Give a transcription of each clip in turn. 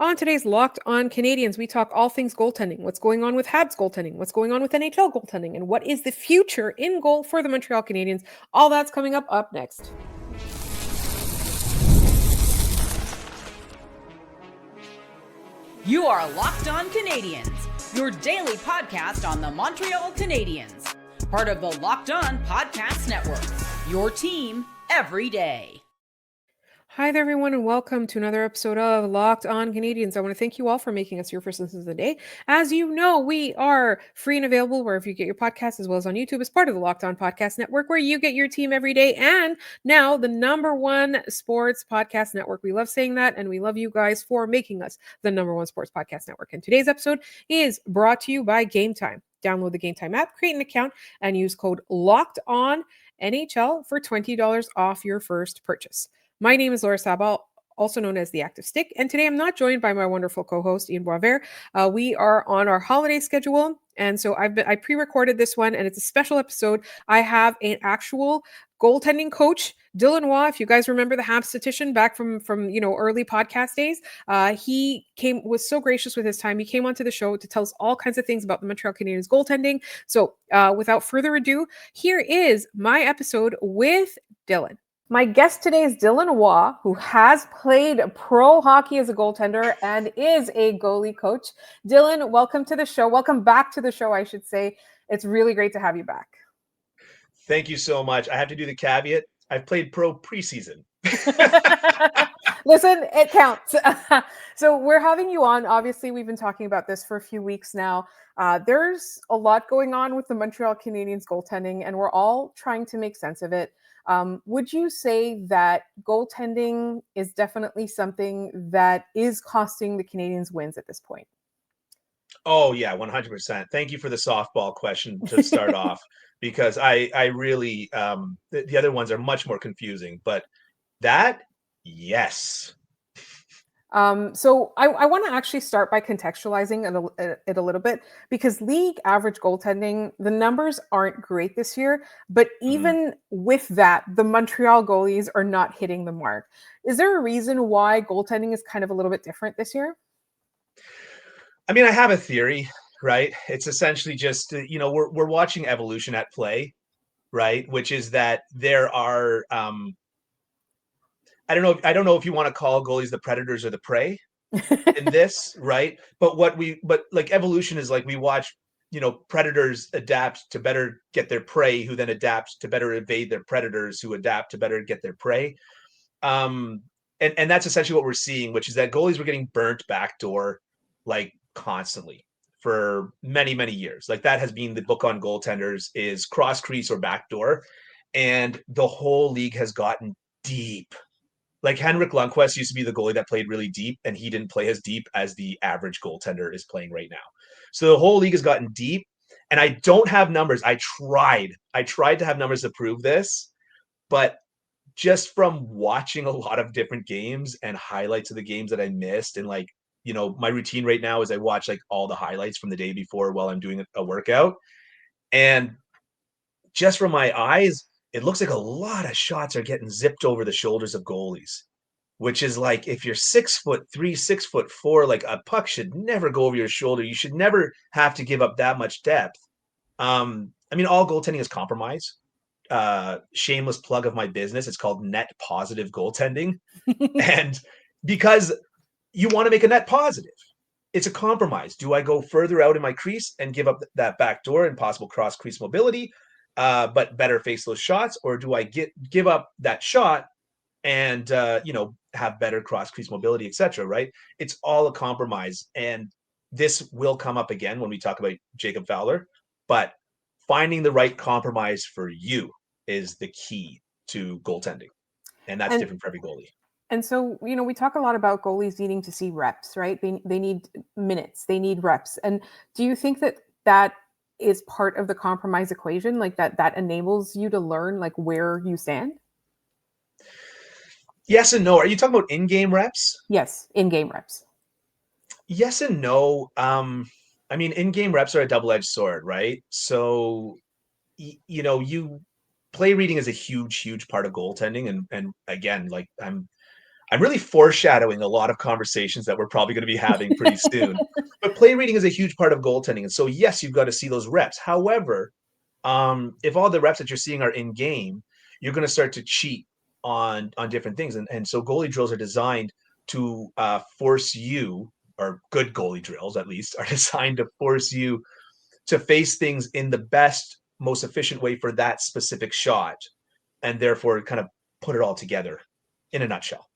On today's Locked On Canadians, we talk all things goaltending, what's going on with Habs goaltending, what's going on with NHL goaltending, and what is the future in goal for the Montreal Canadiens. All that's coming up next. You are Locked On Canadians, your daily podcast on the Montreal Canadiens, part of the Locked On Podcast Network, your team every day. Hi there, everyone, and welcome to another episode of Locked On Canadians. I want to thank you all for making us your first listen of the day. As you know, we are free and available wherever you get your podcasts, as well as on YouTube as part of the Locked On Podcast Network, where you get your team every day, and now the number one sports podcast network. We love saying that, and we love you guys for making us the number one sports podcast network. And today's episode is brought to you by Game Time. Download the Game Time app, create an account, and use code LOCKEDONNHL for $20 off your first purchase. My name is Laura Saba, also known as the Active Stick, and today I'm not joined by my wonderful co-host Ian Boisvert. We are on our holiday schedule, and so I pre-recorded this one, and it's a special episode. I have an actual goaltending coach, Dylan Waugh. If you guys remember the Habs statistician back from early podcast days, he was so gracious with his time. He came onto the show to tell us all kinds of things about the Montreal Canadiens goaltending. So without further ado, here is my episode with Dylan. My guest today is Dylan Waugh, who has played pro hockey as a goaltender and is a goalie coach. Dylan, welcome to the show. Welcome back to the show, I should say. It's really great to have you back. Thank you so much. I have to do the caveat. I've played pro preseason. Listen, it counts. So we're having you on. Obviously, we've been talking about this for a few weeks now. There's a lot going on with the Montreal Canadiens goaltending, and we're all trying to make sense of it. Would you say that goaltending is definitely something that is costing the Canadiens wins at this point? Oh, yeah, 100%. Thank you for the softball question to start off, because I really, the other ones are much more confusing, but that, yes. So I want to actually start by contextualizing it a little bit, because league average goaltending, the numbers aren't great this year, but even with that, the Montreal goalies are not hitting the mark. Is there a reason why goaltending is kind of a little bit different this year? I mean, I have a theory, right? It's essentially just, we're watching evolution at play, right? Which is that there are, I don't know if you want to call goalies the predators or the prey in this, right? But like evolution is like we watch, predators adapt to better get their prey, who then adapt to better evade their predators, who adapt to better get their prey. And that's essentially what we're seeing, which is that goalies were getting burnt backdoor like constantly for many, many years. Like that has been the book on goaltenders is cross crease or backdoor. And the whole league has gotten deep. Like Henrik Lundqvist used to be the goalie that played really deep, and he didn't play as deep as the average goaltender is playing right now. So the whole league has gotten deep, and I don't have numbers. I tried to have numbers to prove this, but just from watching a lot of different games and highlights of the games that I missed, and like, my routine right now is I watch like all the highlights from the day before while I'm doing a workout. And just from my eyes, it looks like a lot of shots are getting zipped over the shoulders of goalies, which is like, if you're 6'3", 6'4", like a puck should never go over your shoulder. You should never have to give up that much depth. I mean, all goaltending is compromise. Shameless plug of my business. It's called net positive goaltending. And because you want to make a net positive, it's a compromise. Do I go further out in my crease and give up that back door and possible cross crease mobility, but better face those shots? Or do I give up that shot and, have better cross crease mobility, etc. Right? It's all a compromise. And this will come up again when we talk about Jakub Fowler, but finding the right compromise for you is the key to goaltending. And that's different for every goalie. And so, we talk a lot about goalies needing to see reps, right? They need minutes, they need reps. And do you think that is part of the compromise equation, like that enables you to learn like where you stand? Yes and no. Are you talking about in-game reps? Yes, in-game reps. Yes and no. I mean, in-game reps are a double-edged sword, right? So, you play reading is a huge, huge part of goaltending. And again, like I'm really foreshadowing a lot of conversations that we're probably going to be having pretty soon. But play reading is a huge part of goaltending. And so, yes, you've got to see those reps. However, if all the reps that you're seeing are in game, you're going to start to cheat on different things. And so goalie drills are designed to force you, or good goalie drills at least, are designed to force you to face things in the best, most efficient way for that specific shot, and therefore kind of put it all together in a nutshell.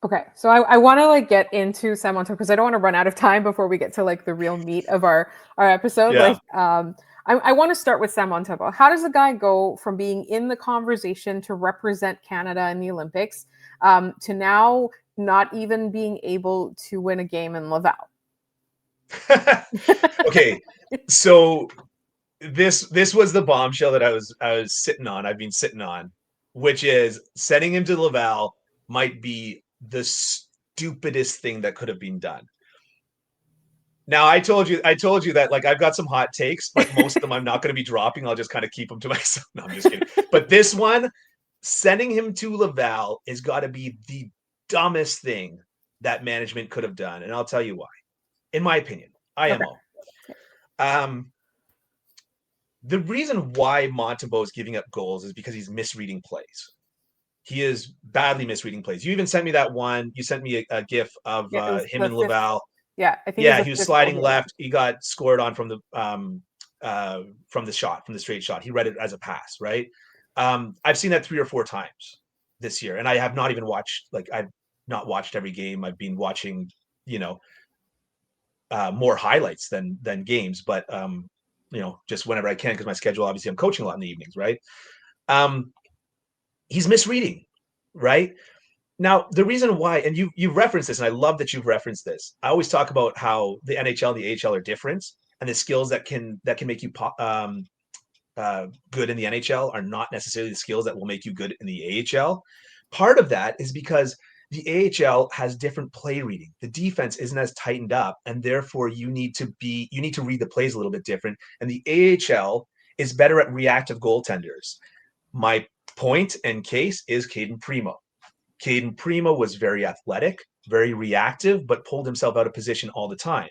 Okay, so I want to like get into Sam Montembeault because I don't want to run out of time before we get to like the real meat of our episode. Yeah. Like, I want to start with Sam Montembeault. How does a guy go from being in the conversation to represent Canada in the Olympics to now not even being able to win a game in Laval? Okay, so this was the bombshell that I was sitting on. I've been sitting on, which is sending him to Laval might be the stupidest thing that could have been done. Now, I told you that like I've got some hot takes, but most of them I'm not going to be dropping. I'll just kind of keep them to myself. No, I'm just kidding. But this one, sending him to Laval has got to be the dumbest thing that management could have done, and I'll tell you why. In my opinion, IMO. Okay. The reason why Montembeault is giving up goals is because he's misreading plays. He is badly misreading plays. You even sent me that one. You sent me a GIF of him in Laval. Yeah, I think. Yeah, he was sliding left. He got scored on from the straight shot. He read it as a pass, right? I've seen that 3 or 4 times this year, and I have not even watched. Like, I've not watched every game. I've been watching, more highlights than games, but just whenever I can, because my schedule, obviously, I'm coaching a lot in the evenings, right? He's misreading, right? Now, the reason why, and you've referenced this, and I love that you've referenced this. I always talk about how the NHL and the AHL are different, and the skills that can make you good in the NHL are not necessarily the skills that will make you good in the AHL. Part of that is because the AHL has different play reading. The defense isn't as tightened up, and therefore you need to read the plays a little bit different. And the AHL is better at reactive goaltenders. My point and case is Cayden Primeau. Cayden Primeau was very athletic, very reactive, but pulled himself out of position all the time.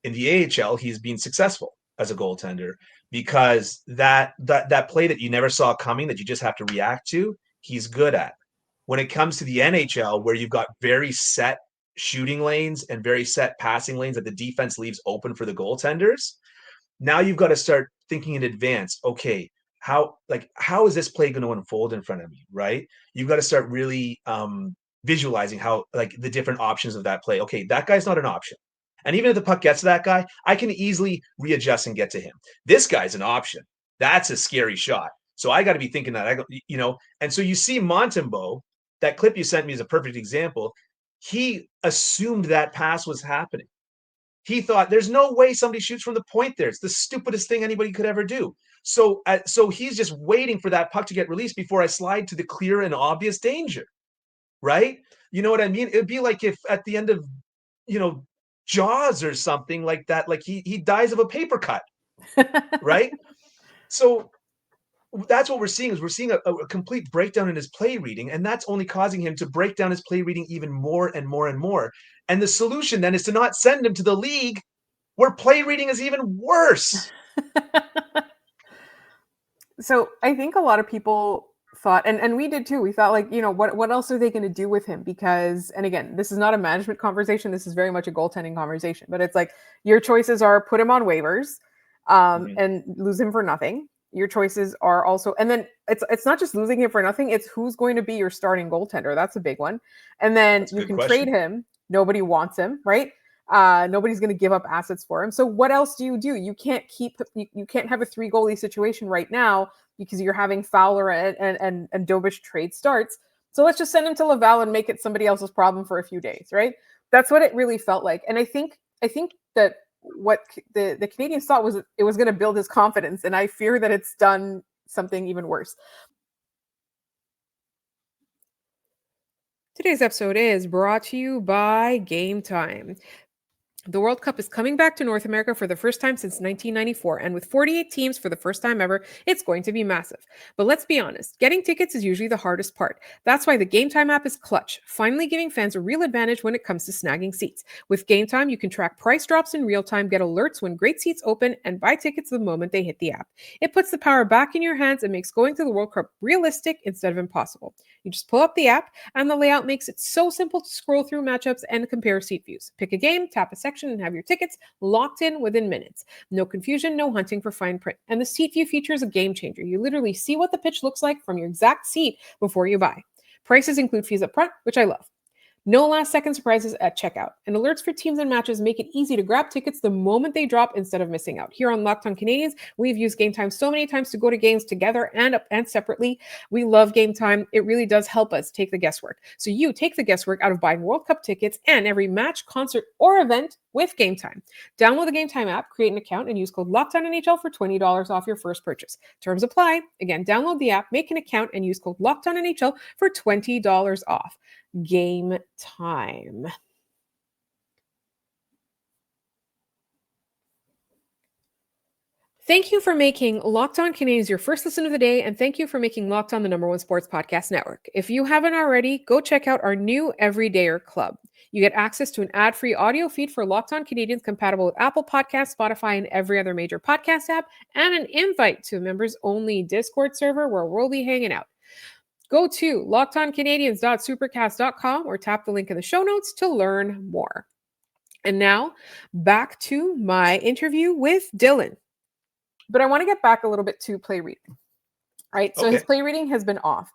In the AHL, he's been successful as a goaltender because that play that you never saw coming, that you just have to react to, he's good at. When it comes to the NHL, where you've got very set shooting lanes and very set passing lanes that the defense leaves open for the goaltenders, now you've got to start thinking in advance. Okay, how is this play going to unfold in front of me, right? You've got to start really visualizing how, like, the different options of that play. Okay, that guy's not an option. And even if the puck gets to that guy, I can easily readjust and get to him. This guy's an option. That's a scary shot. So I got to be thinking that, and so you see Montembeault, that clip you sent me is a perfect example. He assumed that pass was happening. He thought, there's no way somebody shoots from the point there. It's the stupidest thing anybody could ever do. So he's just waiting for that puck to get released before I slide to the clear and obvious danger, right? You know what I mean? It'd be like if at the end of, Jaws or something like that, like he dies of a paper cut, right? So that's what we're seeing a complete breakdown in his play reading, and that's only causing him to break down his play reading even more and more and more. And the solution then is to not send him to the league where play reading is even worse. So I think a lot of people thought, and we did too, we thought, like, what else are they going to do with him? Because, and again, this is not a management conversation, this is very much a goaltending conversation, but it's like, your choices are put him on waivers and lose him for nothing. Your choices are also, and then it's not just losing him for nothing, it's who's going to be your starting goaltender. That's a big one. And then you can trade him. Nobody wants him, right? Nobody's going to give up assets for him. So what else do? You can't you can't have a 3 goalie situation right now because you're having Fowler and Dobes trade starts. So let's just send him to Laval and make it somebody else's problem for a few days, right? That's what it really felt like. And I think that what the Canadiens thought was it was going to build his confidence, and I fear that it's done something even worse. Today's episode is brought to you by Game Time. The World Cup is coming back to North America for the first time since 1994, and with 48 teams for the first time ever, it's going to be massive. But let's be honest, getting tickets is usually the hardest part. That's why the Game Time app is clutch, finally giving fans a real advantage when it comes to snagging seats. With Game Time, you can track price drops in real time, get alerts when great seats open, and buy tickets the moment they hit the app. It puts the power back in your hands and makes going to the World Cup realistic instead of impossible. You just pull up the app, and the layout makes it so simple to scroll through matchups and compare seat views. Pick a game, tap a section, and have your tickets locked in within minutes. No confusion, no hunting for fine print. And the seat view feature is a game changer. You literally see what the pitch looks like from your exact seat before you buy. Prices include fees up front, which I love. No last second surprises at checkout. And alerts for teams and matches make it easy to grab tickets the moment they drop instead of missing out. Here on Locked On Canadiens, we've used Game Time so many times to go to games together and separately. We love Game Time. It really does help us take the guesswork. So you take the guesswork out of buying World Cup tickets and every match, concert, or event with Game Time. Download the Game Time app, create an account, and use code LOCKEDONNHL for $20 off your first purchase. Terms apply. Again, download the app, make an account, and use code LOCKEDONNHL for $20 off. Game Time. Thank you for making Locked On Canadiens your first listen of the day, and thank you for making Locked On the #1 sports podcast network. If you haven't already, go check out our new Everydayer Club. You get access to an ad-free audio feed for Locked On Canadiens compatible with Apple Podcasts, Spotify, and every other major podcast app, and an invite to a members-only Discord server where we'll be hanging out. Go to lockedoncanadiens.supercast.com or tap the link in the show notes to learn more. And now, back to my interview with Dylan. But I want to get back a little bit to play reading. Right? So his play reading has been off.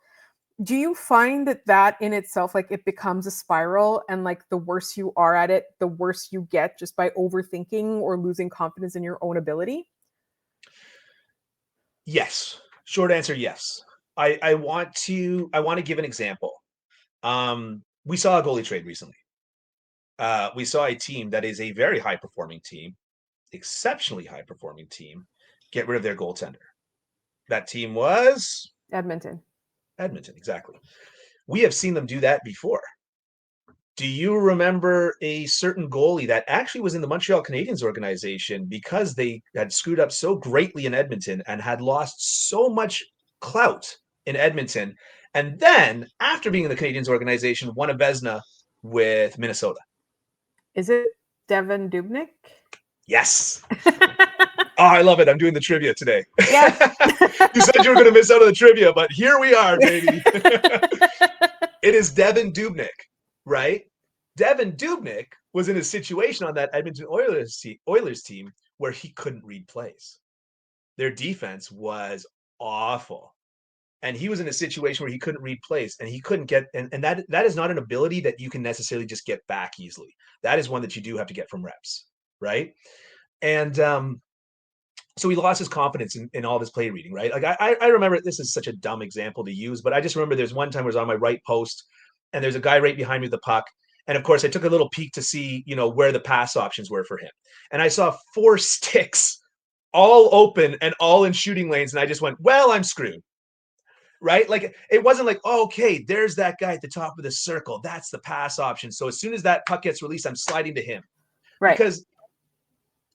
Do you find that in itself, like it becomes a spiral, and like the worse you are at it, the worse you get just by overthinking or losing confidence in your own ability? Yes. Short answer, yes. I want to give an example. We saw a goalie trade recently. We saw a team that is a very high performing team, exceptionally high performing team, get rid of their goaltender. That team was Edmonton, exactly. We have seen them do that before. Do you remember a certain goalie that actually was in the Montreal Canadiens organization because they had screwed up so greatly in Edmonton and had lost so much clout in Edmonton, and then after being in the Canadiens organization, won a Vezina with Minnesota? Is it Devan Dubnyk? Yes. Oh, I love it. I'm doing the trivia today. Yeah. You said you were going to miss out on the trivia, but here we are, baby. It is Devan Dubnyk, right? Devan Dubnyk was in a situation on that Edmonton Oilers team where he couldn't read plays. Their defense was awful. And he was in a situation where he couldn't read plays, and he couldn't get, and that is not an ability that you can necessarily just get back easily. That is one that you do have to get from reps, right? And so he lost his confidence in all of his play reading, right? Like I remember, this is such a dumb example to use, but I just remember there's one time I was on my right post, and there's a guy right behind me with the puck. And of course, I took a little peek to see, where the pass options were for him. And I saw 4 sticks all open and all in shooting lanes. And I just went, well, I'm screwed. Right? Like, it wasn't like, oh, okay, there's that guy at the top of the circle. That's the pass option. So as soon as that puck gets released, I'm sliding to him. Right. Because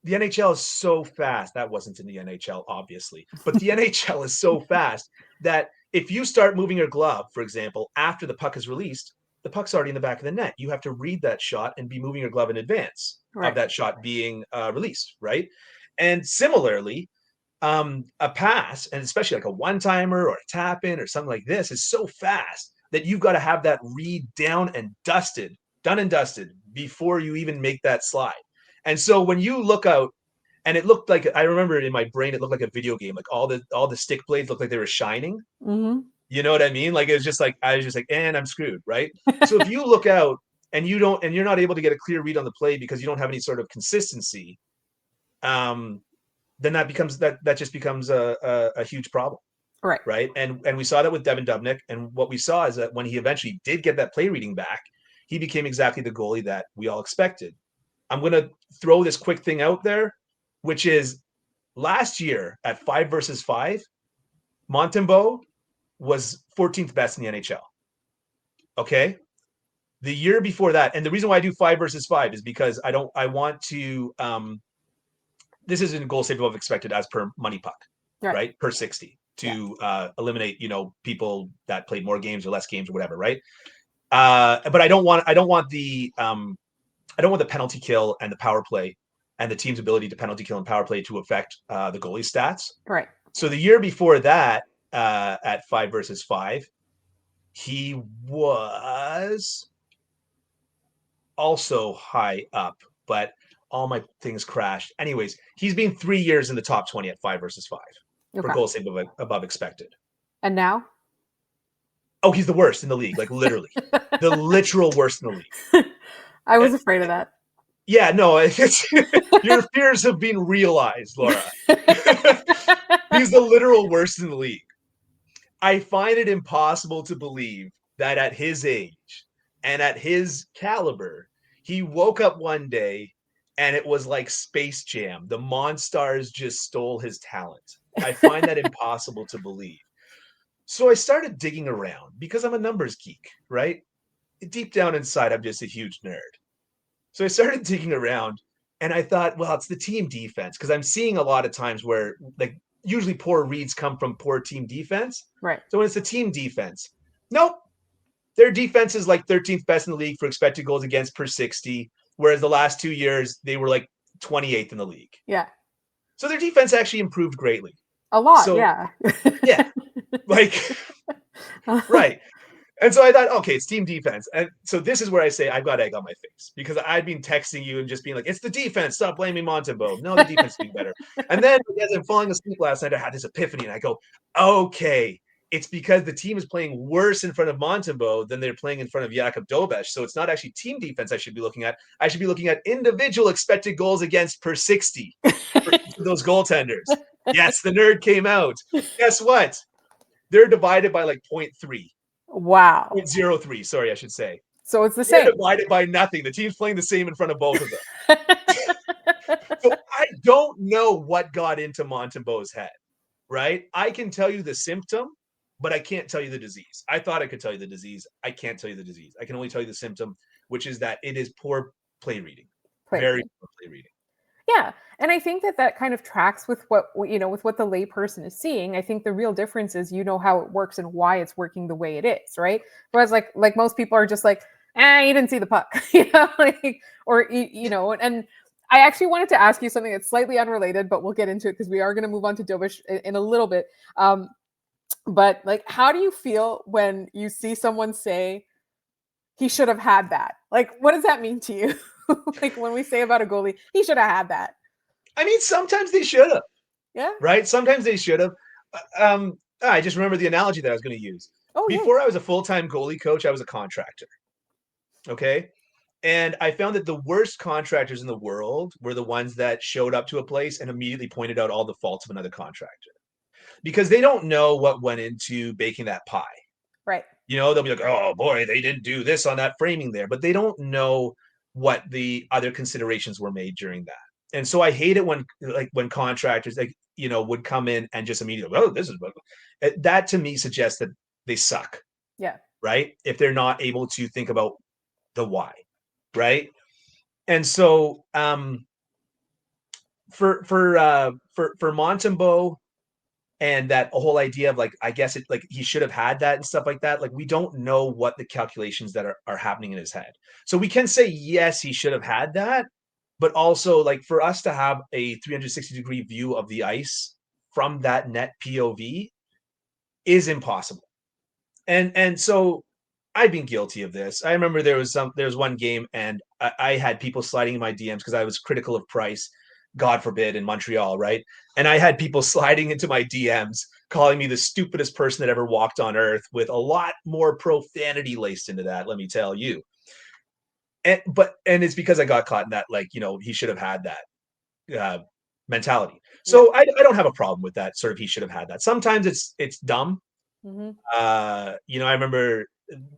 the NHL is so fast. That wasn't in the NHL, obviously. But the NHL is so fast that if you start moving your glove, for example, after the puck is released, the puck's already in the back of the net. You have to read that shot and be moving your glove in advance of that shot being released, right? And similarly, a pass, and especially like a one-timer or a tap-in or something like this, is so fast that you've got to have that read done and dusted before you even make that slide. And so when you look out, and it looked like, I remember in my brain, it looked like a video game. Like all the stick blades looked like they were shining. Mm-hmm. You know what I mean? Like, it was just like, I was just like, and I'm screwed, right? So if you look out and you're not able to get a clear read on the play because you don't have any sort of consistency, then that just becomes a huge problem. Right. And we saw that with Devan Dubnyk. And what we saw is that when he eventually did get that play reading back, he became exactly the goalie that we all expected. I'm going to throw this quick thing out there, which is last year at 5 versus 5, Montembeault was 14th best in the NHL. Okay. The year before that, and the reason why I do 5 versus 5 is because I want to this is in goal save above expected as per money puck, right? Per 60 to eliminate, people that played more games or less games or whatever, right? But I don't want the penalty kill and the power play and the team's ability to penalty kill and power play to affect the goalie stats. Right. So the year before that, at 5 versus 5, he was also high up, but all my things crashed. Anyways, he's been 3 years in the top 20 at 5 versus 5 for goal save above expected. And now? Oh, he's the worst in the league, like literally. The literal worst in the league. I was afraid of that. Yeah, no, your fears have been realized, Laura. He's the literal worst in the league. I find it impossible to believe that at his age and at his caliber, he woke up one day and it was like Space Jam. The Monstars just stole his talent. I find that impossible to believe. So I started digging around because I'm a numbers geek, right? Deep down inside, I'm just a huge nerd. So I started digging around and I thought, well, it's the team defense, because I'm seeing a lot of times where like usually poor reads come from poor team defense. Right. So when it's the team defense, nope. Their defense is like 13th best in the league for expected goals against per 60, whereas the last 2 years they were like 28th in the league. Yeah. So their defense actually improved greatly. A lot, so, yeah. Yeah. Like, right. And so I thought, okay, it's team defense. And so this is where I say I've got egg on my face, because I've been texting you and just being like, it's the defense. Stop blaming Montembeault. No, the defense is being better. And then as I'm falling asleep last night, I had this epiphany and I go, okay, it's because the team is playing worse in front of Montembeault than they're playing in front of Jakub Dobes. So it's not actually team defense I should be looking at. I should be looking at individual expected goals against per 60 for those goaltenders. Yes, the nerd came out. Guess what? They're divided by like 0.3. Wow. 0.03, sorry, I should say. So it's the same. They're divided by nothing. The team's playing the same in front of both of them. So I don't know what got into Montembeault's head, right? I can tell you the symptom, but I can't tell you the disease. I thought I could tell you the disease. I can't tell you the disease. I can only tell you the symptom, which is that it is poor play reading. Very poor play reading. Yeah. And I think that kind of tracks with what, with what the layperson is seeing. I think the real difference is, how it works and why it's working the way it is, right? Whereas like most people are just like, you didn't see the puck, and I actually wanted to ask you something that's slightly unrelated, but we'll get into it because we are going to move on to Dobeš in a little bit. But like, how do you feel when you see someone say he should have had that? Like, what does that mean to you? Like when we say about a goalie, he should have had that. I mean, sometimes they should have. Yeah. Right? Sometimes they should have. I just remember the analogy that I was going to use. Before I was a full-time goalie coach, I was a contractor. Okay? And I found that the worst contractors in the world were the ones that showed up to a place and immediately pointed out all the faults of another contractor. Because they don't know what went into baking that pie. Right. They'll be like, oh boy, they didn't do this on that framing there. But they don't know what the other considerations were made during that. And so I hate it when contractors would come in and just immediately, oh, this is that to me suggests that they suck. Yeah. Right. If they're not able to think about the why. Right. And so for Montembeault and that whole idea of like, I guess it like he should have had that and stuff like that. Like we don't know what the calculations that are happening in his head. So we can say, yes, he should have had that. But also, like, for us to have a 360-degree view of the ice from that net POV is impossible. And so I've been guilty of this. I remember there was one game, and I had people sliding in my DMs because I was critical of Price, God forbid, in Montreal, right? And I had people sliding into my DMs, calling me the stupidest person that ever walked on earth, with a lot more profanity laced into that, let me tell you. And it's because I got caught in that, like, he should have had that mentality. So I don't have a problem with that sort of he should have had that. Sometimes it's dumb. Mm-hmm. I remember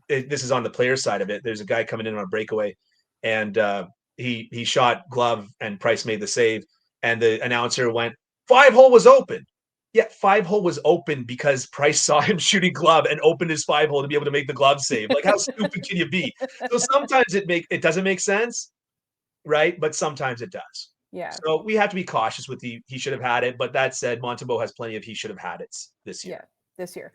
this is on the player side of it. There's a guy coming in on a breakaway, and he shot glove, and Price made the save, and the announcer went, 5-hole was open. Yeah, 5-hole was open because Price saw him shooting glove and opened his 5-hole to be able to make the glove save. Like, how stupid can you be? So sometimes it doesn't make sense, right? But sometimes it does. Yeah. So we have to be cautious with the he should have had it. But that said, Montembeault has plenty of he should have had it this year. Yeah, this year.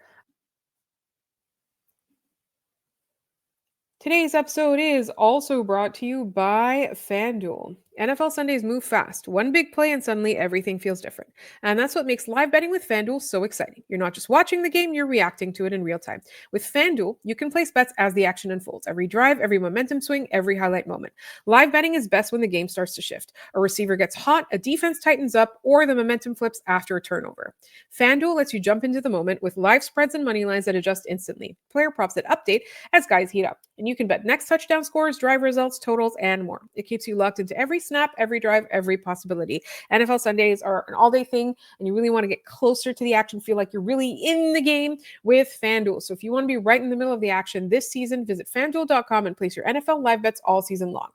Today's episode is also brought to you by FanDuel. NFL Sundays move fast. One big play and suddenly everything feels different. And that's what makes live betting with FanDuel so exciting. You're not just watching the game, you're reacting to it in real time. With FanDuel, you can place bets as the action unfolds. Every drive, every momentum swing, every highlight moment. Live betting is best when the game starts to shift. A receiver gets hot, a defense tightens up, or the momentum flips after a turnover. FanDuel lets you jump into the moment with live spreads and money lines that adjust instantly. Player props that update as guys heat up. And you can bet next touchdown scores, drive results, totals, and more. It keeps you locked into every snap, every drive, every possibility. NFL Sundays are an all-day thing, and you really want to get closer to the action, feel like you're really in the game with FanDuel. So if you want to be right in the middle of the action this season, visit FanDuel.com and place your NFL live bets all season long.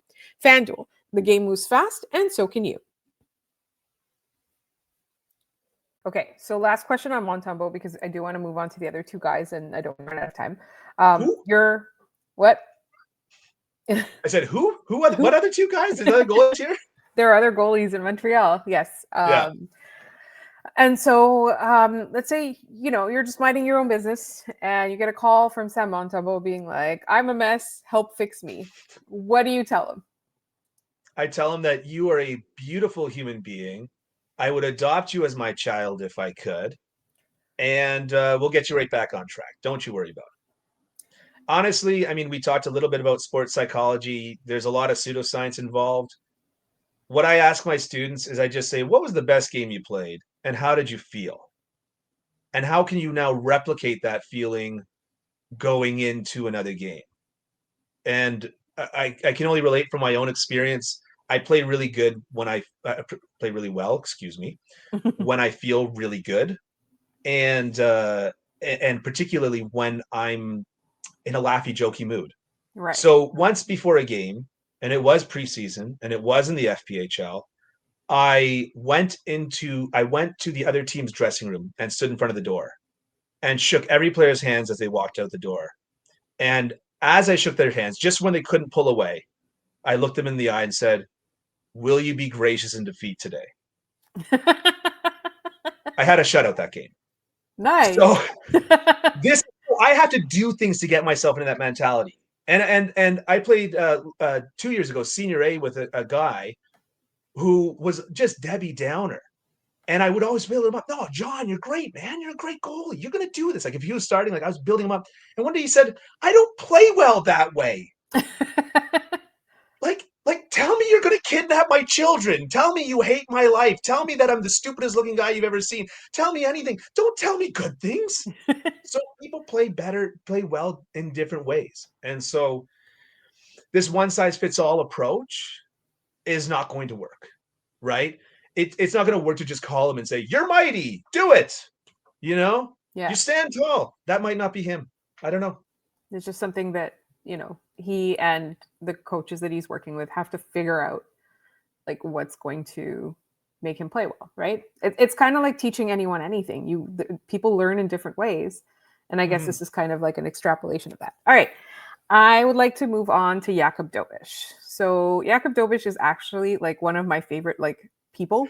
FanDuel, the game moves fast, and so can you. Okay, so last question on Montembeault, because I do want to move on to the other two guys, and I don't run out of time. You're what? I said who? What other two guys? Is there goalies here? There are other goalies in Montreal. Yes. Yeah. And so let's say, you're just minding your own business and you get a call from Sam Montembeault being like, I'm a mess, help fix me. What do you tell him? I tell him that you are a beautiful human being. I would adopt you as my child if I could. And we'll get you right back on track. Don't you worry about it. Honestly, I mean, we talked a little bit about sports psychology. There's a lot of pseudoscience involved. What I ask my students is I just say, what was the best game you played? And how did you feel? And how can you now replicate that feeling going into another game? And I can only relate from my own experience. I play really good when I play really well, when I feel really good. And particularly when I'm in a laughy, jokey mood. Right. So once before a game, and it was preseason, and it was in the FPHL, I went to the other team's dressing room and stood in front of the door and shook every player's hands as they walked out the door. And as I shook their hands, just when they couldn't pull away, I looked them in the eye and said, will you be gracious in defeat today? I had a shutout that game. Nice. So I have to do things to get myself into that mentality. And I played 2 years ago, Senior A, with a guy who was just Debbie Downer. And I would always build him up. No, John, you're great, man. You're a great goalie. You're going to do this. Like if he was starting, like I was building him up. And one day he said, I don't play well that way. Like, tell me you're going to kidnap my children. Tell me you hate my life. Tell me that I'm the stupidest looking guy you've ever seen. Tell me anything. Don't tell me good things. So people play well in different ways. And so this one size fits all approach is not going to work, right? It's not going to work to just call him and say, you're mighty, do it. Yeah. You stand tall. That might not be him. I don't know. It's just something that, he and the coaches that he's working with have to figure out like what's going to make him play well, right? It's kind of like teaching anyone anything. People learn in different ways. And I guess this is kind of like an extrapolation of that. All right. I would like to move on to Jakub Dobes. So Jakub Dobes is actually like one of my favorite like people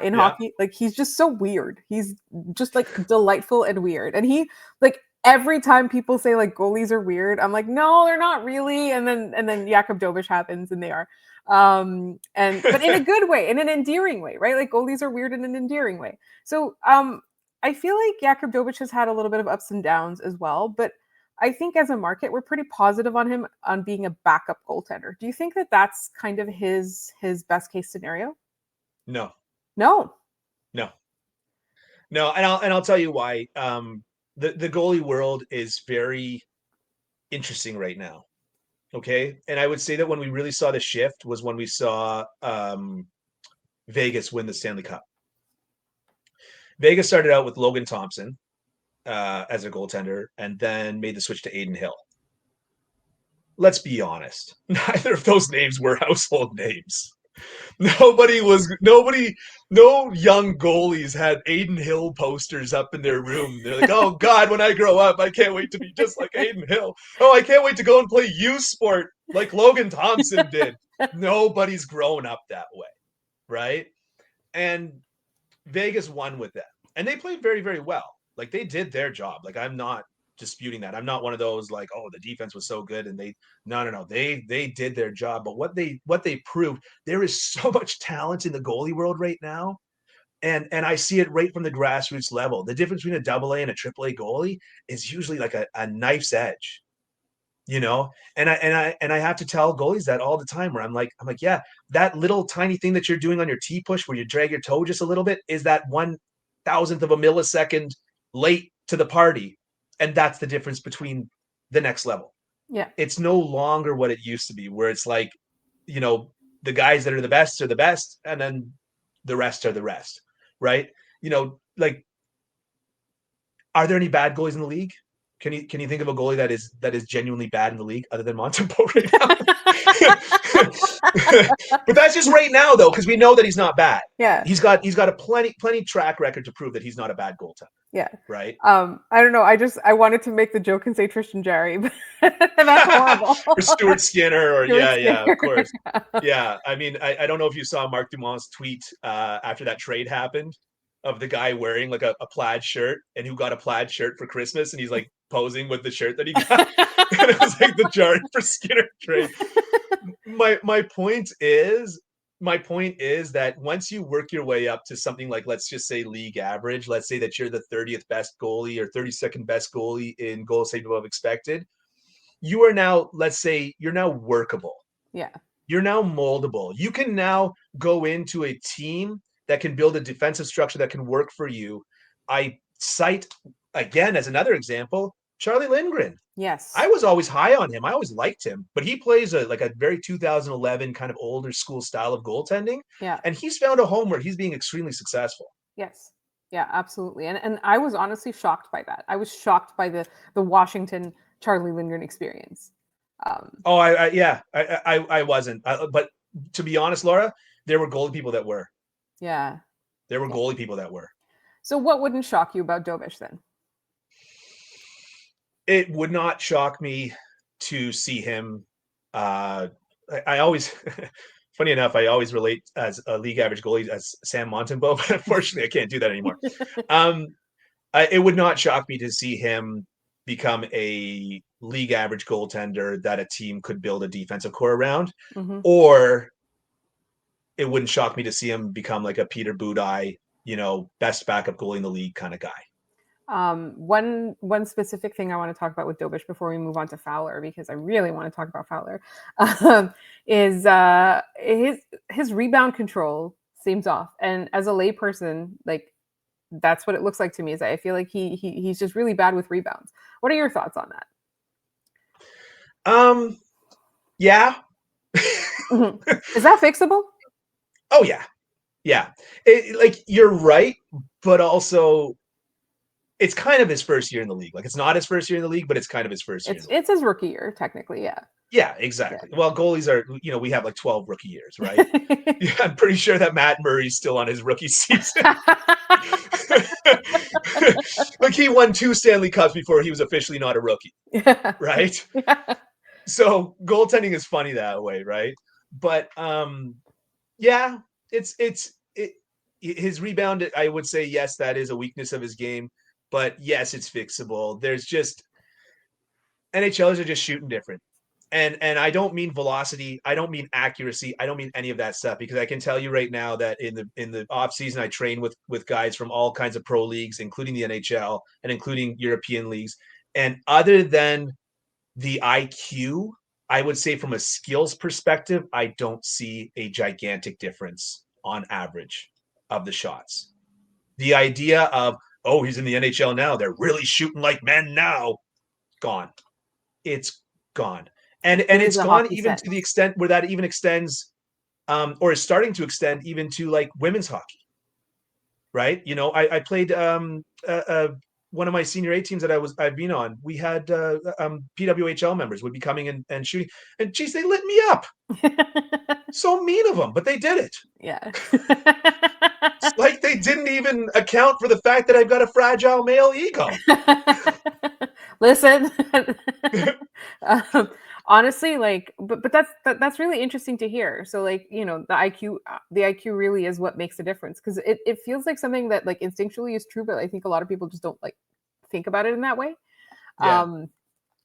in hockey. Like he's just so weird. He's just like delightful and weird. And he like every time people say like goalies are weird, I'm like, no, they're not really. And then Jakub Dobes happens and they are. But in a good way, in an endearing way, right? Like goalies are weird in an endearing way. So I feel like Jakub Dobes has had a little bit of ups and downs as well, but I think as a market, we're pretty positive on him on being a backup goaltender. Do you think that that's kind of his best case scenario? No. And I'll tell you why. The goalie world is very interesting right now. Okay. And I would say that when we really saw the shift was when we saw Vegas win the Stanley Cup. Vegas started out with Logan Thompson as a goaltender and then made the switch to Aiden Hill. Let's be honest. Neither of those names were household names. No young goalies had Aiden Hill posters up in their room. They're like, oh God, when I grow up, I can't wait to be just like Aiden Hill. Oh, I can't wait to go and play U Sport like Logan Thompson did. Nobody's grown up that way, right? And Vegas won with that. And they played very, very well. Like they did their job. Like I'm not disputing that. I'm not one of those like, oh, the defense was so good and they no. They did their job. But what they proved, there is so much talent in the goalie world right now. And I see it right from the grassroots level. The difference between a double A and a triple A goalie is usually like a knife's edge, you know. And I have to tell goalies that all the time where I'm like, yeah, that little tiny thing that you're doing on your T push where you drag your toe just a little bit is that 1,000th of a millisecond late to the party. And that's the difference between the next level. Yeah. It's no longer what it used to be, where it's like, you know, the guys that are the best, and then the rest are the rest, right? You know, like, are there any bad goalies in the league? Can you think of a goalie that is genuinely bad in the league other than Montembeault right now? But that's just right now, though, because we know that he's not bad. Yeah. He's got a plenty track record to prove that he's not a bad goaltender. Yeah. Right. I don't know. I wanted to make the joke and say Tristan Jarry, but that's horrible. Or Stuart Skinner, or Stuart yeah, Skinner. of course. Yeah. I mean, I don't know if you saw Mark Dumont's tweet after that trade happened of the guy wearing like a plaid shirt and who got a plaid shirt for Christmas, and he's like posing with the shirt that he got. And it was like the Jarry for Skinner trade. My point is that once you work your way up to something like, let's just say league average, let's say that you're the 30th best goalie or 32nd best goalie in goals saved above expected, you are now, let's say you're now workable. Yeah. You're now moldable. You can now go into a team that can build a defensive structure that can work for you. I cite, again, as another example, Charlie Lindgren. Yes. I was always high on him. I always liked him, but he plays a very 2011 kind of older school style of goaltending. Yeah. And he's found a home where he's being extremely successful. Yes. Yeah, absolutely. And I was honestly shocked by that. I was shocked by the Washington Charlie Lindgren experience. I wasn't. But to be honest, Laura, there were goalie people that were. Yeah. There were goalie people that were. So what wouldn't shock you about Dobes then? It would not shock me to see him. I always, funny enough, I always relate as a league average goalie as Sam Montembeault, but unfortunately I can't do that anymore. It would not shock me to see him become a league average goaltender that a team could build a defensive core around, or it wouldn't shock me to see him become like a Peter Budaj, best backup goalie in the league kind of guy. One specific thing I want to talk about with Dobes before we move on to Fowler, because I really want to talk about Fowler, is his rebound control seems off. And as a layperson, like that's what it looks like to me. Is I feel like he's just really bad with rebounds. What are your thoughts on that? Yeah. Is that fixable? Oh yeah. Yeah. You're right, but also it's kind of his first year in the league. Like it's not his first year in the league, but it's kind of his first year. It's his rookie year, technically. Yeah. Yeah, exactly. Yeah. Well, goalies are, we have like 12 rookie years, right? Yeah, I'm pretty sure that Matt Murray's still on his rookie season. Like he won 2 Stanley Cups before he was officially not a rookie. Yeah. Right? Yeah. So goaltending is funny that way, right? But yeah, his rebound, I would say, yes, that is a weakness of his game. But yes, it's fixable. There's just NHLers are just shooting different. And I don't mean velocity, I don't mean accuracy, I don't mean any of that stuff, because I can tell you right now that in the off season I train with guys from all kinds of pro leagues, including the NHL and including European leagues. And other than the IQ, I would say from a skills perspective, I don't see a gigantic difference on average of the shots. The idea of, oh, he's in the NHL now, they're really shooting like men now, gone. It's gone. And it's gone even to the extent where that even extends or is starting to extend even to like women's hockey. Right? I played one of my senior A teams that I've been on, we had PWHL members would be coming in and shooting, and geez, they lit me up. So mean of them, but they did it. Yeah. It's like they didn't even account for the fact that I've got a fragile male ego. Listen, honestly, like, but that's really interesting to hear. So, like, you know, the IQ really is what makes the difference, because it feels like something that like instinctually is true, but I think a lot of people just don't like think about it in that way. Yeah.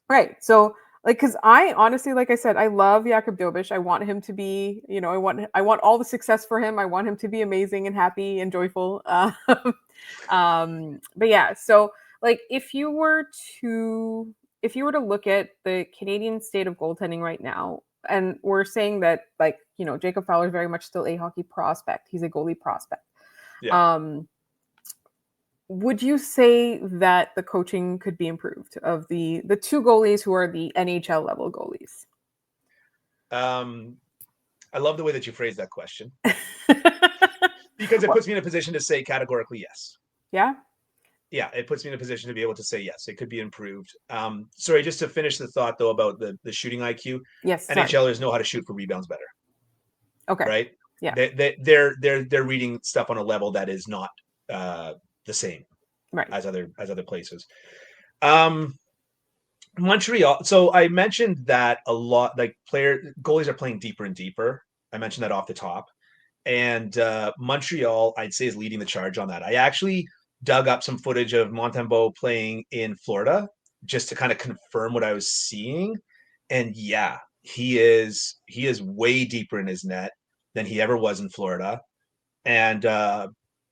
Right. So, like, because I honestly, like I said, I love Jakub Dobes. I want him to be, you know, I want all the success for him. I want him to be amazing and happy and joyful. But yeah, so like if you were to look at the Canadian state of goaltending right now, and we're saying that, like, you know, Jakub Fowler is very much still a hockey prospect. He's a goalie prospect. Yeah. Would you say that the coaching could be improved of the two goalies who are the NHL level goalies? I love the way that you phrased that question, because it puts me in a position to say categorically yes. Yeah. Yeah, it puts me in a position to be able to say yes, it could be improved. Sorry, just to finish the thought though about the shooting IQ. Yes. Sorry. NHLers know how to shoot for rebounds better. Okay. Right. Yeah. They're reading stuff on a level that is not the same, right, as other places. Montreal. So I mentioned that a lot. Like goalies are playing deeper and deeper. I mentioned that off the top, and Montreal, I'd say, is leading the charge on that. I actually dug up some footage of Montembeault playing in Florida just to kind of confirm what I was seeing, and yeah, he is way deeper in his net than he ever was in Florida, and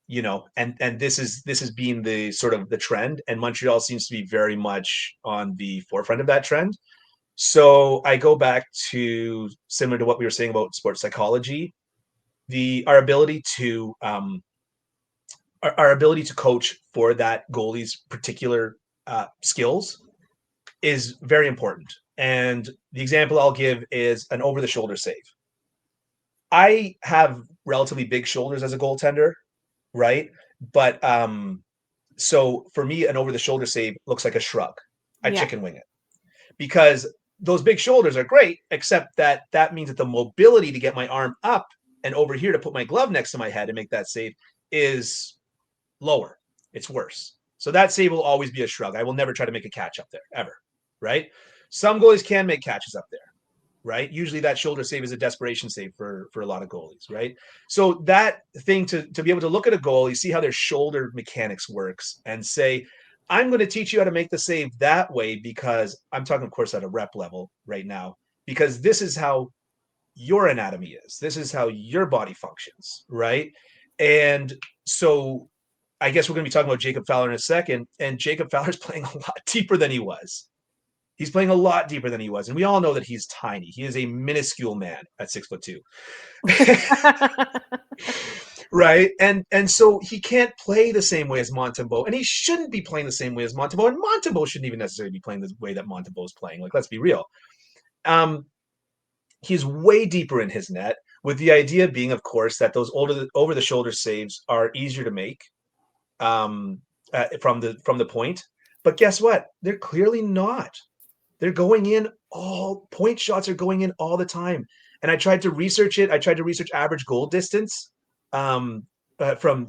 you know, and this has been the sort of the trend, and Montreal seems to be very much on the forefront of that trend. So I go back to similar to what we were saying about sports psychology, our ability to coach for that goalie's particular skills is very important. And the example I'll give is an over-the-shoulder save. I have relatively big shoulders as a goaltender, right? But so for me, an over-the-shoulder save looks like a shrug. I chicken wing it, because those big shoulders are great, except that means that the mobility to get my arm up and over here to put my glove next to my head and make that save is lower. It's worse. So that save will always be a shrug. I will never try to make a catch up there, ever, right? Some goalies can make catches up there, right? Usually that shoulder save is a desperation save for a lot of goalies, right? So that thing to be able to look at a goalie, see how their shoulder mechanics works, and say, I'm going to teach you how to make the save that way, because I'm talking, of course, at a rep level right now, because this is how your anatomy is. This is how your body functions, right? And so I guess we're going to be talking about Jakub Fowler in a second, and Jakub Fowler's playing a lot deeper than he was. He's playing a lot deeper than he was. And we all know that he's tiny. He is a minuscule man at 6'2". Right. And so he can't play the same way as Montembeault. And he shouldn't be playing the same way as Montembeault. And Montembeault shouldn't even necessarily be playing the way that Montembeault is playing. Like, let's be real. He's way deeper in his net, with the idea being, of course, that those over the shoulder saves are easier to make from the point. But guess what? They're clearly not. They're going in, all point shots are going in all the time. And I tried to research it. I tried to research average goal distance from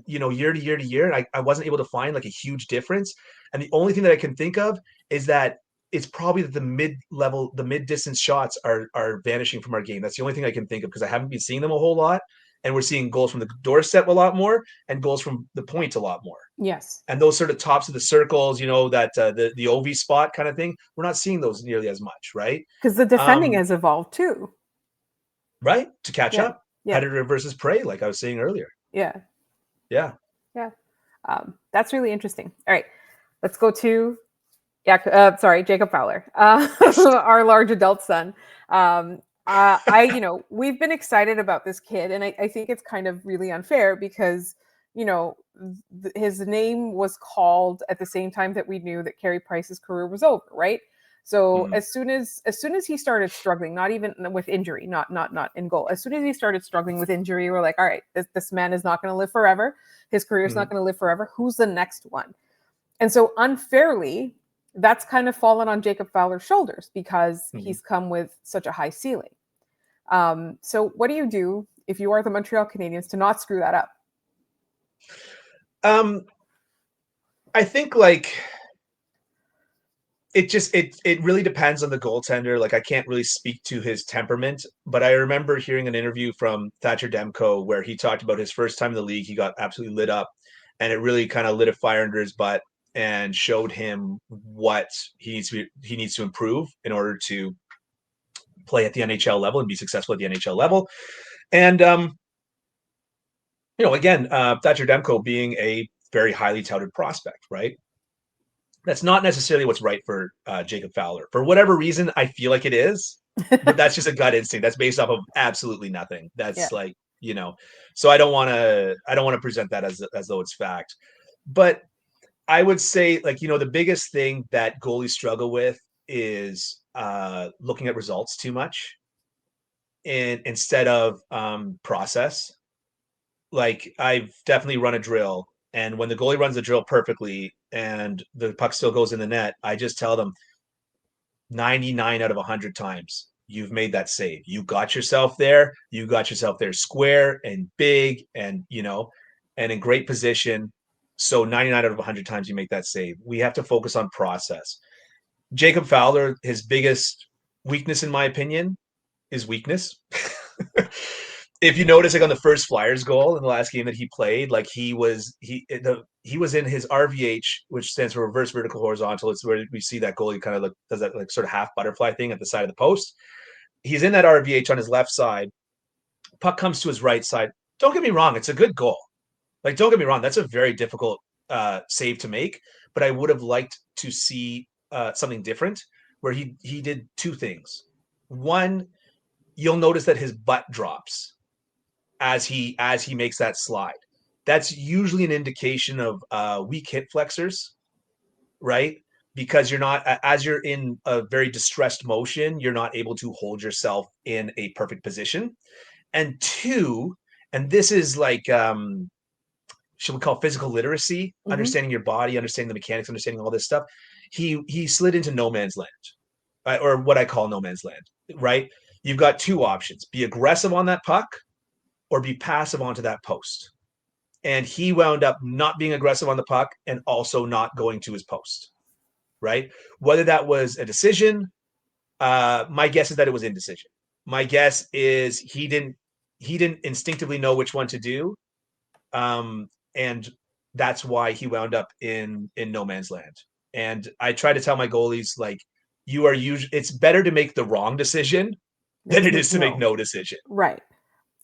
year to year to year. And I wasn't able to find like a huge difference. And the only thing that I can think of is that it's probably that the mid-distance shots are vanishing from our game. That's the only thing I can think of, because I haven't been seeing them a whole lot. And we're seeing goals from the doorstep a lot more, and goals from the point a lot more. Yes. And those sort of tops of the circles, that the OV spot kind of thing, we're not seeing those nearly as much, right? Because the defending has evolved too. Right? To catch up. Yeah. Predator versus prey, like I was saying earlier. Yeah. Yeah. Yeah. That's really interesting. All right. Let's go to Jakub Fowler, our large adult son. We've been excited about this kid, and I think it's kind of really unfair because, his name was called at the same time that we knew that Carey Price's career was over, right? So as soon as he started struggling, not even with injury, not in goal, as soon as he started struggling with injury, we're like, all right, this man is not going to live forever. His career is not going to live forever. Who's the next one? And so unfairly, that's kind of fallen on Jakub Fowler's shoulders because he's come with such a high ceiling. So what do you do if you are the Montreal Canadiens to not screw that up? I think like it really depends on the goaltender. Like I can't really speak to his temperament, but I remember hearing an interview from Thatcher Demko where he talked about his first time in the league. He got absolutely lit up, and it really kind of lit a fire under his butt and showed him what he needs to improve in order to play at the NHL level and be successful at the NHL level. And again, Thatcher Demko being a very highly touted prospect, right? That's not necessarily what's right for Jakub Fowler. For whatever reason, I feel like it is, but that's just a gut instinct. That's based off of absolutely nothing. That's like, so I don't want to present that as though it's fact. But I would say like, the biggest thing that goalies struggle with is looking at results too much instead of process. Like I've definitely run a drill, and when the goalie runs the drill perfectly and the puck still goes in the net, I just tell them 99 out of 100 times you've made that save. You got yourself there. You got yourself there square and big and, and in great position. So 99 out of 100 times you make that save. We have to focus on process. Jakub Fowler, his biggest weakness, in my opinion, is weakness. If you notice, like on the first Flyers goal in the last game that he played, like he was in his RVH, which stands for reverse vertical horizontal. It's where we see that goalie kind of does that like sort of half butterfly thing at the side of the post. He's in that RVH on his left side. Puck comes to his right side. Don't get me wrong, it's a good goal. Like, don't get me wrong, that's a very difficult save to make. But I would have liked to see something different where he did two things. One, you'll notice that his butt drops as he makes that slide. That's usually an indication of weak hip flexors, right? Because you're not, as you're in a very distressed motion, you're not able to hold yourself in a perfect position. And two, and this is like, should we call physical literacy, understanding your body, understanding the mechanics, understanding all this stuff. He slid into no man's land, or what I call no man's land, right? You've got two options: be aggressive on that puck or be passive onto that post. And he wound up not being aggressive on the puck and also not going to his post, right? Whether that was a decision, my guess is that it was indecision. My guess is he didn't instinctively know which one to do, and that's why he wound up in no man's land. And I try to tell my goalies, like, it's better to make the wrong decision than it is to make no decision. Right.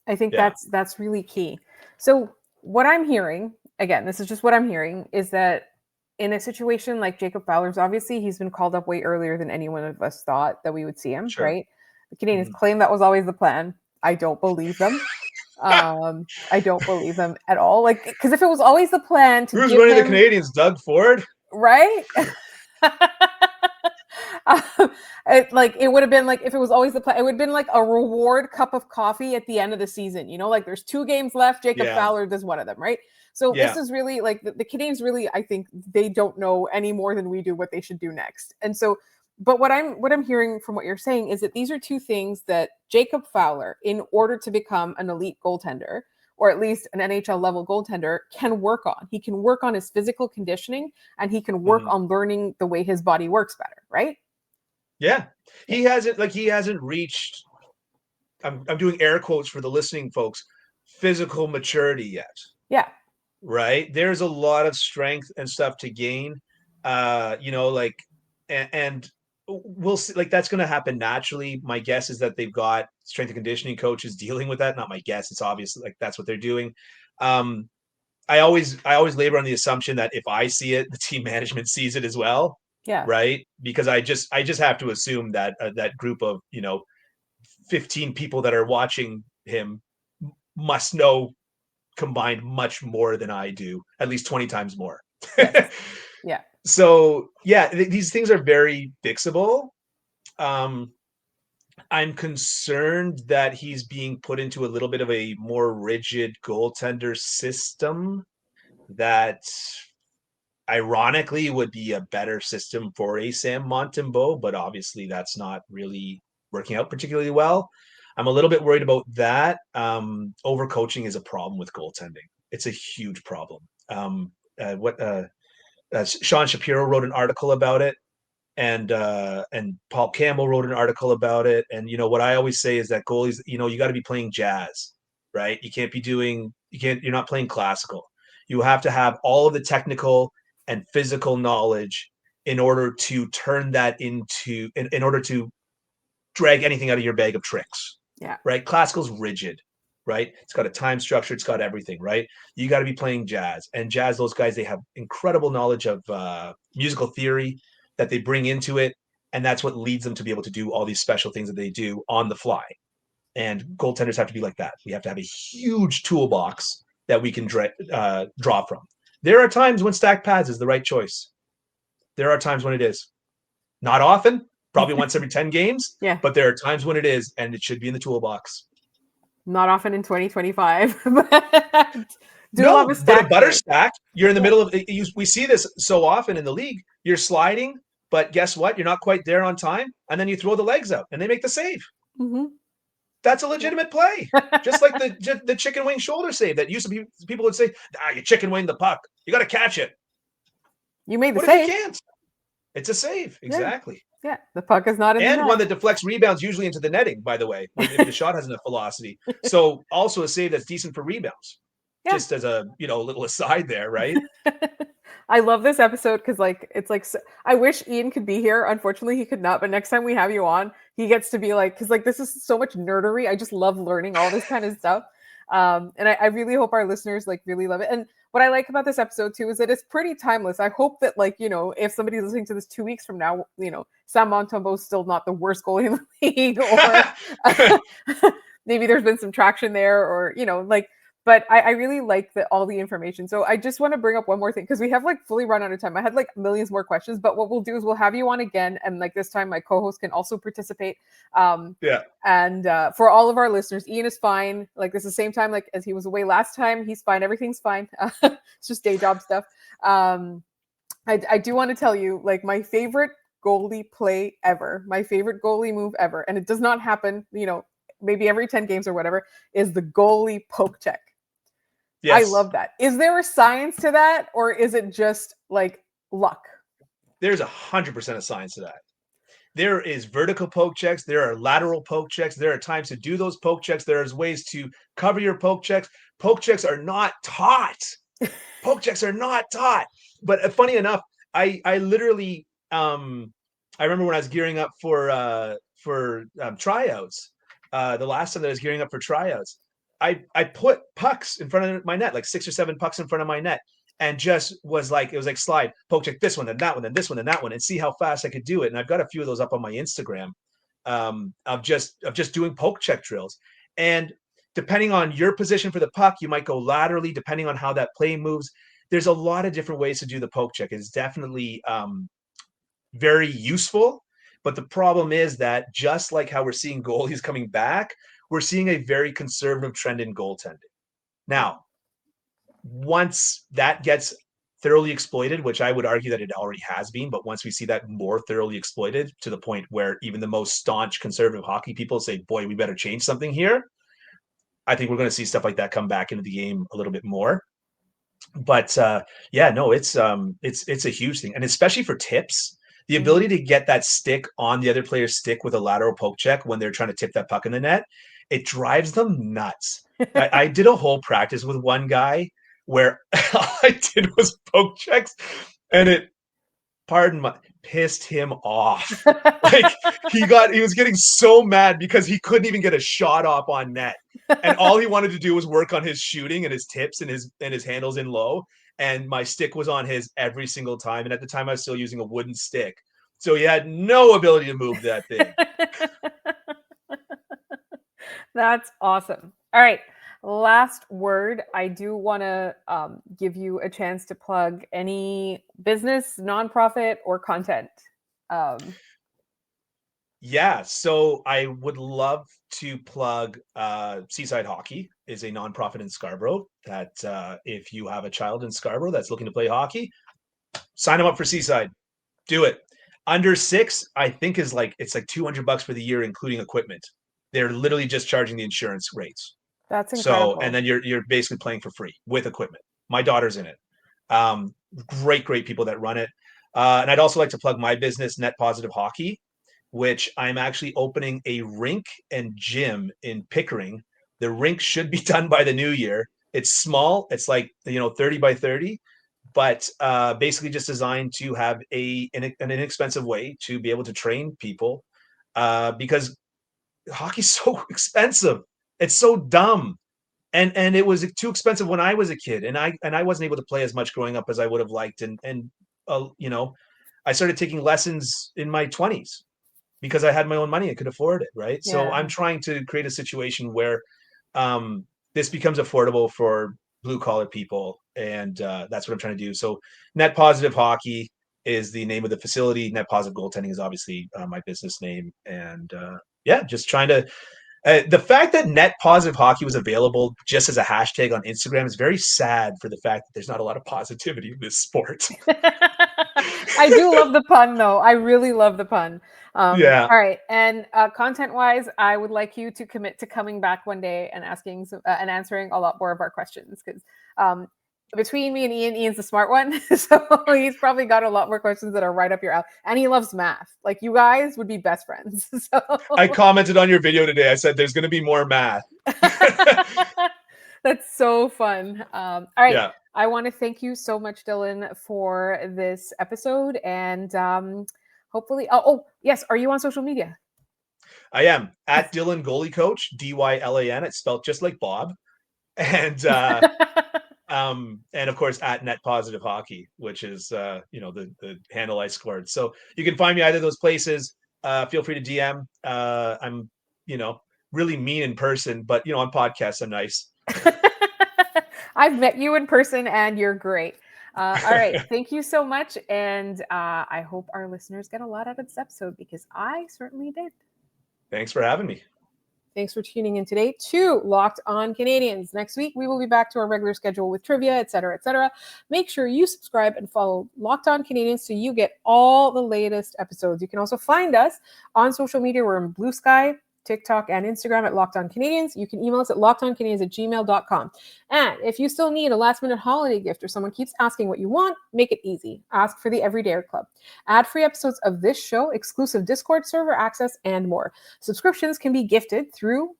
I think that's really key. So what I'm hearing, again, this is just what I'm hearing, is that in a situation like Jakub Fowler's, obviously he's been called up way earlier than any one of us thought that we would see him, right? The Canadiens claim that was always the plan. I don't believe them. I don't believe them at all. Like, because if it was always the plan to who's running the Canadiens, Doug Ford, right? It would have been like, if it was always the plan, it would have been like a reward cup of coffee at the end of the season. Like there's 2 games left. Jakub Fowler does one of them, right? So this is really like the Canadiens really, I think they don't know any more than we do what they should do next. And so, but what I'm hearing from what you're saying is that these are 2 things that Jakub Fowler, in order to become an elite goaltender, or at least an NHL level goaltender, can work on. He can work on his physical conditioning, and he can work on learning the way his body works better, right? Yeah. He hasn't reached, I'm doing air quotes for the listening folks, physical maturity yet. Yeah. Right? There's a lot of strength and stuff to gain. And we'll see, like, that's going to happen naturally. My guess is that they've got strength and conditioning coaches dealing with that. Not my guess. It's obvious, like, that's what they're doing. I always labor on the assumption that if I see it, the team management sees it as well. Yeah. Right. Because I just have to assume that that group of, 15 people that are watching him must know combined much more than I do, at least 20 times more. Yes. Yeah. So these things are very fixable. I'm concerned that he's being put into a little bit of a more rigid goaltender system that ironically would be a better system for a Sam Montembeault, but obviously that's not really working out particularly well. I'm a little bit worried about that. Overcoaching is a problem with goaltending. It's a huge problem. Sean Shapiro wrote an article about it, and Paul Campbell wrote an article about it. And what I always say is that goalies, you got to be playing jazz, right? You're not playing classical. You have to have all of the technical and physical knowledge in order to turn that into in order to drag anything out of your bag of tricks. Yeah. Right. Classical's rigid. Right. It's got a time structure. It's got everything. Right. You got to be playing jazz. And jazz, those guys, they have incredible knowledge of musical theory that they bring into it. And that's what leads them to be able to do all these special things that they do on the fly. And goaltenders have to be like that. We have to have a huge toolbox that we can draw from. There are times when stack pads is the right choice. There are times when it is. Not often, probably once every 10 games. Yeah. But there are times when it is, and it should be in the toolbox. Not often in 2025. But no, but a butter stack, you're in the middle of we see this so often in the league. You're sliding, but guess what? You're not quite there on time, and then you throw the legs out, and they make the save. Mm-hmm. That's a legitimate play. Just like the chicken wing shoulder save that used to be, people would say, you chicken wing the puck. You got to catch it. You made the what save. If you can't? It's a save. Exactly. Yeah. The puck is not in the net. And one that deflects rebounds usually into the netting, by the way, if the shot has enough velocity. So also a save that's decent for rebounds. Yeah. Just as a, little aside there, right? I love this episode because I wish Ian could be here. Unfortunately, he could not. But next time we have you on, he gets to be because this is so much nerdery. I just love learning all this kind of stuff. And I really hope our listeners really love it. And what I like about this episode too is that it's pretty timeless. I hope that if somebody's listening to this 2 weeks from now, Sam Montembeault is still not the worst goalie in the league, or maybe there's been some traction there, or but I really like all the information. So I just want to bring up one more thing, because we have fully run out of time. I had millions more questions, but what we'll do is we'll have you on again. And this time my co-host can also participate. Yeah. And for all of our listeners, Ian is fine. This is the same time as he was away last time. He's fine. Everything's fine. It's just day job stuff. I do want to tell you my favorite goalie play ever, my favorite goalie move ever. And it does not happen, maybe every 10 games or whatever, is the goalie poke check. Yes. I love that. Is there a science to that, or is it just luck? There's 100% of science to that. There is vertical poke checks. There are lateral poke checks. There are times to do those poke checks. There's ways to cover your poke checks. Poke checks are not taught. Poke checks are not taught. But funny enough, I literally I remember when I was gearing up for tryouts. The last time that I was gearing up for tryouts, I put pucks in front of my net, 6 or 7 pucks in front of my net, and just was it was slide, poke check this one, then that one, then this one, then that one, and see how fast I could do it. And I've got a few of those up on my Instagram of just doing poke check drills. And depending on your position for the puck, you might go laterally, depending on how that play moves. There's a lot of different ways to do the poke check. It's definitely very useful. But the problem is that just like how we're seeing goalies coming back, we're seeing a very conservative trend in goaltending. Now, once that gets thoroughly exploited, which I would argue that it already has been, but once we see that more thoroughly exploited to the point where even the most staunch conservative hockey people say, boy, we better change something here, I think we're going to see stuff like that come back into the game a little bit more. But it's a huge thing. And especially for tips, the ability to get that stick on the other player's stick with a lateral poke check when they're trying to tip that puck in the net, it drives them nuts. I did a whole practice with one guy where all I did was poke checks, and it, pissed him off. He was getting so mad because he couldn't even get a shot off on net. And all he wanted to do was work on his shooting and his tips and his handles in low. And my stick was on his every single time. And at the time I was still using a wooden stick. So he had no ability to move that thing. That's awesome. All right. Last word. I do want to give you a chance to plug any business, nonprofit, or content. So I would love to plug Seaside Hockey is a nonprofit in Scarborough that if you have a child in Scarborough that's looking to play hockey, sign them up for Seaside. Do it. Under 6, I think it's like $200 for the year, including equipment. They're literally just charging the insurance rates. That's So, incredible. and then you're basically playing for free with equipment. My daughter's in it. Great people that run it. And I'd also like to plug my business, Net Positive Hockey, which I'm actually opening a rink and gym in Pickering. The rink should be done by the new year. It's small. It's like, 30 by 30, but basically just designed to have an inexpensive way to be able to train people because hockey's so expensive. It's so dumb. And it was too expensive when I was a kid, and I wasn't able to play as much growing up as I would have liked. And I started taking lessons in my 20s because I had my own money. I could afford it. Right. Yeah. So I'm trying to create a situation where this becomes affordable for blue collar people. And that's what I'm trying to do. So Net Positive Hockey is the name of the facility. Net Positive Goaltending is obviously my business name. And just trying to, the fact that Net Positive Hockey was available just as a hashtag on Instagram is very sad for the fact that there's not a lot of positivity in this sport. I do love the pun, though. I really love the pun. Yeah. All right. And content-wise, I would like you to commit to coming back one day and asking and answering a lot more of our questions, because between me and Ian's the smart one. So he's probably got a lot more questions that are right up your alley. And he loves math. Like, you guys would be best friends. So I commented on your video today. I said, there's going to be more math. That's so fun. All right. Yeah. I want to thank you so much, Dylan, for this episode. And hopefully, yes. Are you on social media? I am at Dylan Goalie Coach, DYLAN. It's spelled just like Bob. And and of course at Net Positive Hockey, which is the handle I scored. So you can find me either of those places. Feel free to DM. I'm really mean in person, but on podcasts I'm nice. I've met you in person and you're great. All right. Thank you so much. And I hope our listeners get a lot out of this episode, because I certainly did. Thanks for having me. Thanks for tuning in today to Locked On Canadiens. Next week, we will be back to our regular schedule with trivia, et cetera, et cetera. Make sure you subscribe and follow Locked On Canadiens so you get all the latest episodes. You can also find us on social media. We're in Blue Sky, TikTok, and Instagram at Locked On Canadiens. You can email us at lockedoncanadiens@gmail.com. And if you still need a last-minute holiday gift, or someone keeps asking what you want, make it easy. Ask for the Everydayer Club. Ad-free episodes of this show, exclusive Discord server access, and more. Subscriptions can be gifted through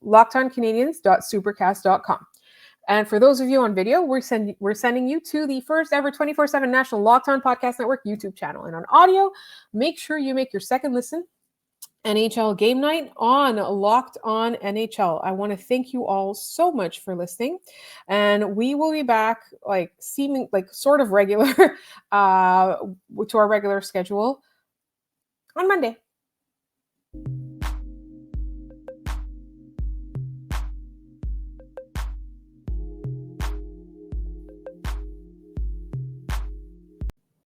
lockedoncanadiens.supercast.com. And for those of you on video, we're sending you to the first ever 24/7 National Locked On Podcast Network YouTube channel. And on audio, make sure you make your second listen NHL game night on Locked On NHL. I want to thank you all so much for listening, and we will be back sort of regular to our regular schedule on Monday.